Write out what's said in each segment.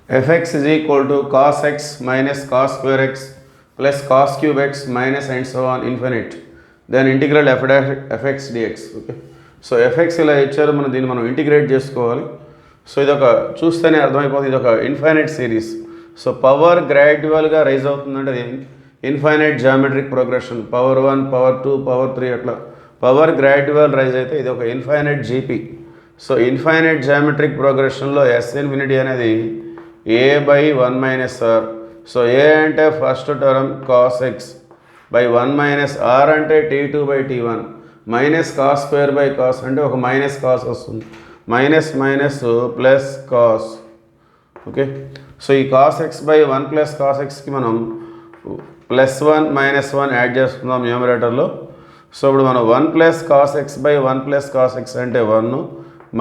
fx is equal to cos x minus cos square x plus cos cube x minus and so on infinite. Then integral fx dx. Okay. So fx ఇలా ఇచ్చారు, మనం దీన్ని మనం integrate చేసుకోవాలి. So ఇది ఒక చూస్తేనే అర్థమైపోతుంది, ఇది ఒక ఇన్ఫైనైట్ సిరీస్. సో పవర్ గ్రాడ్యువల్గా రైజ్ అవుతుందంటే అది infinite geometric progression, power 1 power 2 power 3 అట్లా పవర్ గ్రాడ్యువల్ రైజ్ అయితే ఇది ఒక infinite GP. So infinite geometric ప్రోగ్రెషన్లో ఎస్ ఇన్ఫినిటీ అనేది a by 1 minus r. So a అంటే first term cos x by 1 minus r అంటే T2 by T1 minus cos square by cos అంటే ఒక minus cos వస్తుంది, minus minus plus cos. Okay. So ఈ cos x by 1 plus cos ఎక్స్కి మనం +1 -1 add చేసుకుందాం న్యూమరేటర్లో. సో ఇప్పుడు మనం 1 plus cos x by 1 plus cos X అంటే 1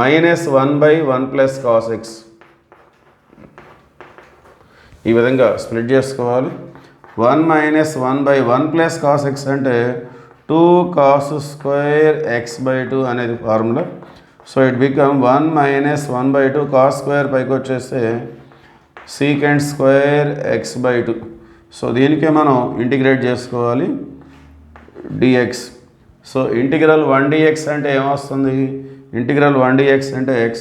minus 1 by 1 plus cos X, ఈ విధంగా స్ప్లిట్ చేసుకోవాలి. 1 minus 1 by 1 plus cos X అంటే 2 కాస్ స్క్వేర్ ఎక్స్ బై 2 అనేది formula. So it become 1 minus 1 by 2 cos square పైకి వచ్చేస్తే secant square X by 2. So దీనికే మనం ఇంటిగ్రేట్ చేసుకోవాలి dx. సో ఇంటిగ్రల్ 1 dx అంటే ఏమొస్తుంది, ఇంటిగ్రల్ 1 dx అంటే x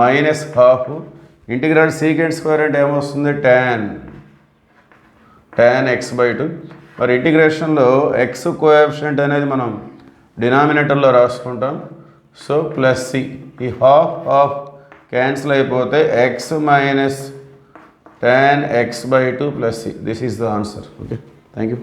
minus half, integral secant square అంటే ఏమొస్తుంది tan x బై 2. మరి ఇంటిగ్రేషన్లో ఎక్స్ కోఎఫిషియంట్ అనేది మనం డినామినేటర్లో రాసుకుంటాం. సో ప్లస్ సి, ఈ హాఫ్ క్యాన్సిల్ అయిపోతే x minus tan x by 2 plus C. This is the answer. Okay, thank you.